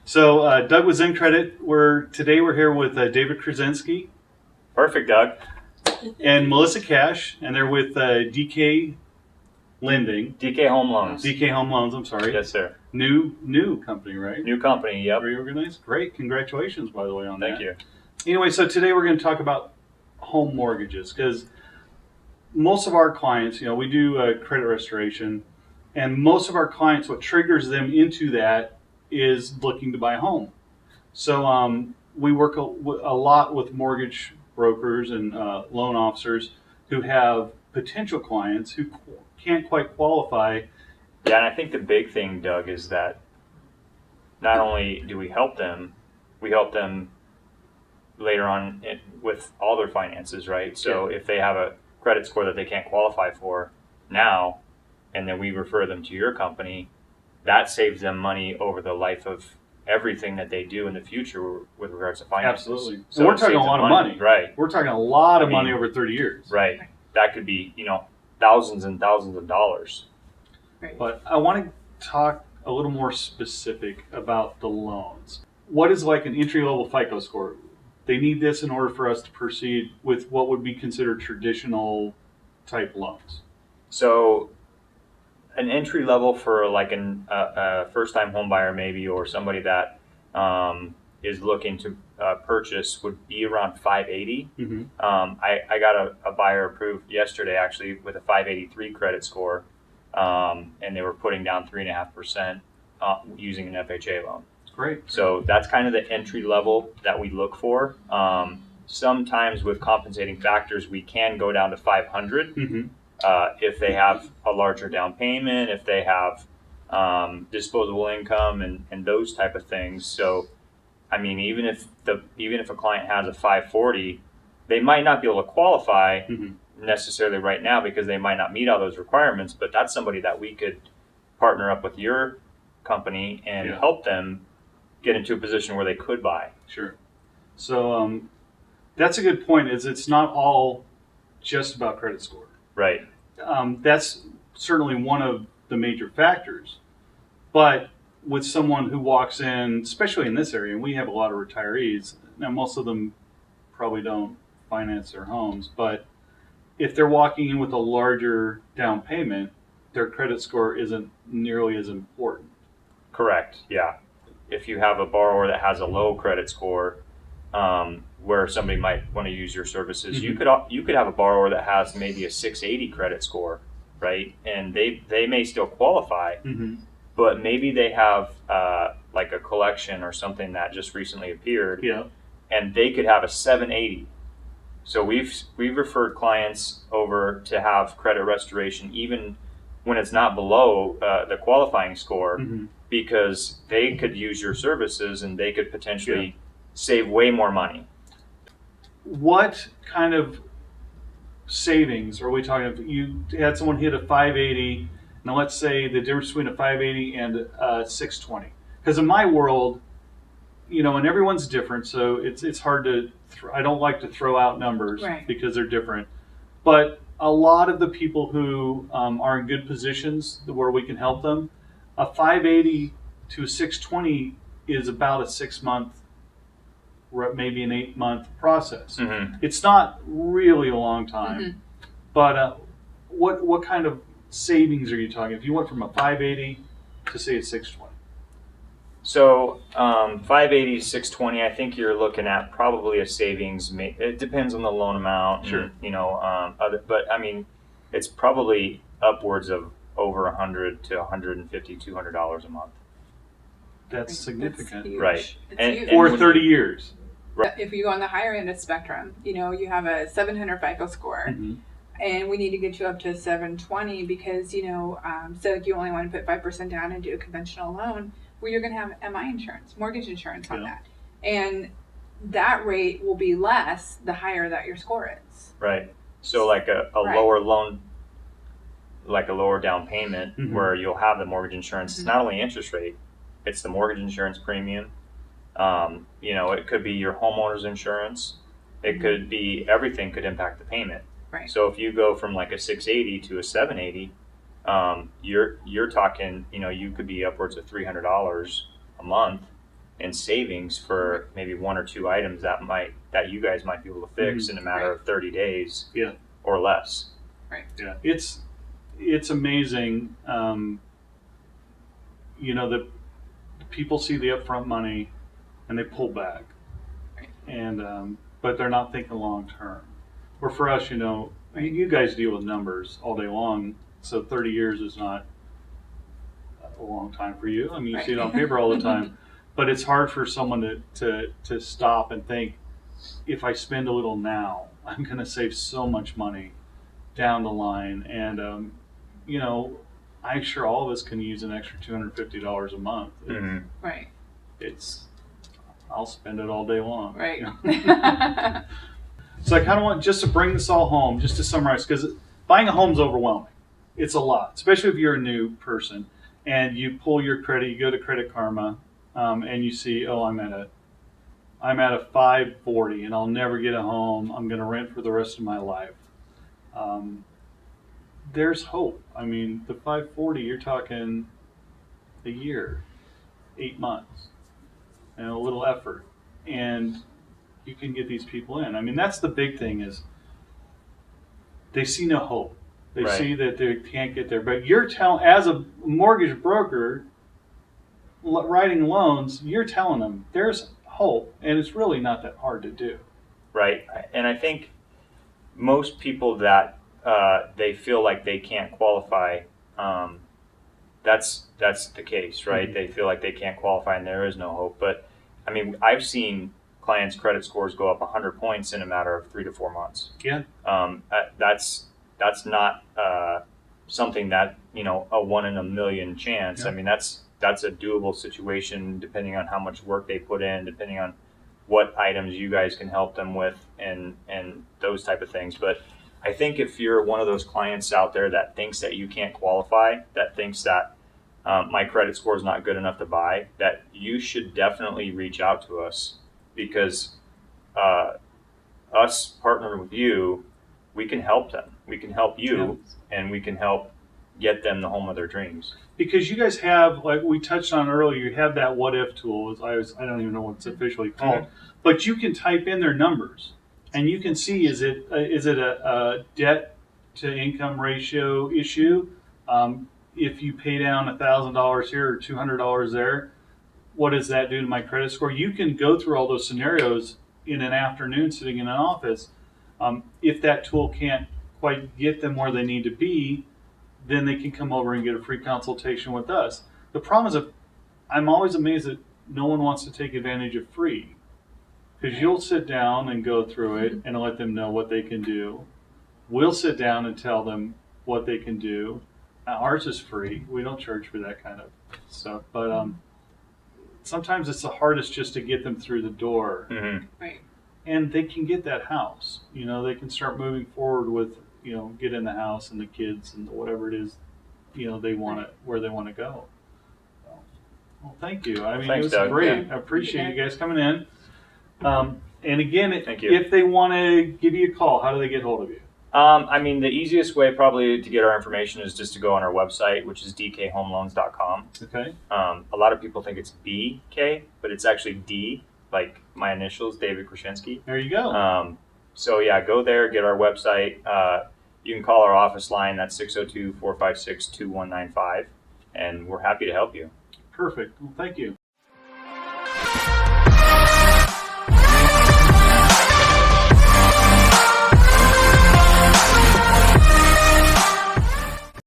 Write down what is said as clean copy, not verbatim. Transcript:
So Doug with ZenCredit. Today we're here with David Krasinski Perfect, Doug. and Melissa Cash, and they're with DK Lending. DK Home Loans. DK Home Loans. I'm sorry. Yes, sir. New company, right? New company. Yep. Reorganized. Great. Congratulations, by the way, on that. Thank you. Anyway, so today we're going to talk about home mortgages because most of our clients, we do credit restoration, and most of our clients, what triggers them into that is looking to buy a home. So we work a lot with mortgage brokers and loan officers who have potential clients who can't quite qualify. Yeah, and I think the big thing, Doug, is that not only do we help them later on with all their finances, right? So if they have a credit score that they can't qualify for now, and then we refer them to your company, that saves them money over the life of everything that they do in the future with regards to finances. Absolutely. So we're talking a lot of money. Right. We're talking a lot of money over 30 years. Right. That could be, thousands and thousands of dollars. Right. But I want to talk a little more specific about the loans. What is like an entry-level FICO score? They need this in order for us to proceed with what would be considered traditional type loans. So an entry level for like a first-time home buyer maybe, or somebody that is looking to purchase would be around 580. Mm-hmm. I got a buyer approved yesterday actually with a 583 credit score, and they were putting down 3.5% using an FHA loan. Great. So that's kind of the entry level that we look for. Sometimes with compensating factors, we can go down to 500 if they have a larger down payment, if they have disposable income and those type of things. So, I mean, even if a client has a 540, they might not be able to qualify necessarily right now because they might not meet all those requirements. But that's somebody that we could partner up with your company and help them get into a position where they could buy. Sure. So that's a good point. It's not all just about credit score. Right. That's certainly one of the major factors. But with someone who walks in, especially in this area, and we have a lot of retirees, now most of them probably don't finance their homes, but if they're walking in with a larger down payment, their credit score isn't nearly as important. Correct. Yeah. If you have a borrower that has a low credit score, where somebody might want to use your services, you could have a borrower that has maybe a 680 credit score, right? And they may still qualify, but maybe they have like a collection or something that just recently appeared, and they could have a 780. So we've referred clients over to have credit restoration even when it's not below the qualifying score, because they could use your services and they could potentially save way more money. What kind of savings are we talking about? You had someone hit a 580. Now let's say the difference between a 580 and a 620. Because in my world, and everyone's different, so it's hard to. I don't like to throw out numbers because they're different. But a lot of the people who are in good positions where we can help them, a 580 to a 620 is about a 6 month, maybe an 8 month process. It's not really a long time, but what kind of savings are you talking? If you went from a 580 to say a 620. So 580 to 620, I think you're looking at probably a savings. It depends on the loan amount. Sure. But I mean, it's probably upwards of over $100 to $150, $200 a month. That's significant. That's Right. It's huge. For 30 years. Right. If you go on the higher end of spectrum, you have a 700 FICO score, and we need to get you up to 720 because, so you only want to put 5% down and do a conventional loan, where you're going to have MI insurance, mortgage insurance on that. And that rate will be less the higher that your score is. Right. So like a lower loan, like a lower down payment where you'll have the mortgage insurance, it's not only interest rate, it's the mortgage insurance premium. It could be your homeowner's insurance. It could be everything could impact the payment. Right. So if you go from like a 680 to a 780, you're talking, you could be upwards of $300 a month in savings for maybe 1 or 2 items that you guys might be able to fix in a matter of 30 days Yeah. or less. Yeah, it's amazing. The people see the upfront money and they pull back, and but they're not thinking long term. Or for us, you guys deal with numbers all day long, so 30 years is not a long time for you. I mean, you see it on paper all the time, but it's hard for someone to stop and think, if I spend a little now, I'm going to save so much money down the line. And I'm sure all of us can use an extra $250 a month. Mm-hmm. Right. I'll spend it all day long. Right. So I kind of want just to bring this all home, just to summarize, because buying a home is overwhelming. It's a lot, especially if you're a new person and you pull your credit, you go to Credit Karma, and you see, oh, I'm at a 540 and I'll never get a home. I'm going to rent for the rest of my life. There's hope. I mean, the 540, you're talking a year, 8 months, and a little effort, and you can get these people in. I mean, that's the big thing, is they see no hope. They see that they can't get there. But you're telling, as a mortgage broker writing loans, you're telling them there's hope, and it's really not that hard to do. Right. And I think most people that they feel like they can't qualify, that's the case, right? Mm-hmm. They feel like they can't qualify and there is no hope. But I mean, I've seen clients' credit scores go up 100 points in a matter of 3 to 4 months. Yeah. That's not something that, a 1 in a million chance. Yeah. I mean, that's a doable situation depending on how much work they put in, depending on what items you guys can help them with, and those type of things. But I think if you're one of those clients out there that thinks that you can't qualify, that thinks that my credit score is not good enough to buy, that you should definitely reach out to us, because us partnering with you, we can help them. We can help you, and we can help get them the home of their dreams. Because you guys have, like we touched on earlier, you have that what if tool. I don't even know what it's officially called, but you can type in their numbers, and you can see, is it a debt to income ratio issue? If you pay down $1,000 here or $200 there, what does that do to my credit score? You can go through all those scenarios in an afternoon sitting in an office. If that tool can't quite get them where they need to be, then they can come over and get a free consultation with us. The problem is, I'm always amazed that no one wants to take advantage of free, because you'll sit down and go through it and let them know what they can do. We'll sit down and tell them what they can do. Ours is free. We don't charge for that kind of stuff. But sometimes it's the hardest just to get them through the door. Mm-hmm. Right. And they can get that house. They can start moving forward with, get in the house and the kids and whatever it is, they want to, where they want to go. So, well, thank you. I mean, Thanks, it was Doug. great. Yeah. I appreciate you guys coming in. And again, Thank you. if they want to give you a call, how do they get hold of you? I mean, the easiest way probably to get our information is just to go on our website, which is dkhomeloans.com. Okay. A lot of people think it's BK, but it's actually D, like my initials, David Krasinski. There you go. So yeah, go there, get our website. You can call our office line. That's 602-456-2195, and we're happy to help you. Perfect. Well, thank you.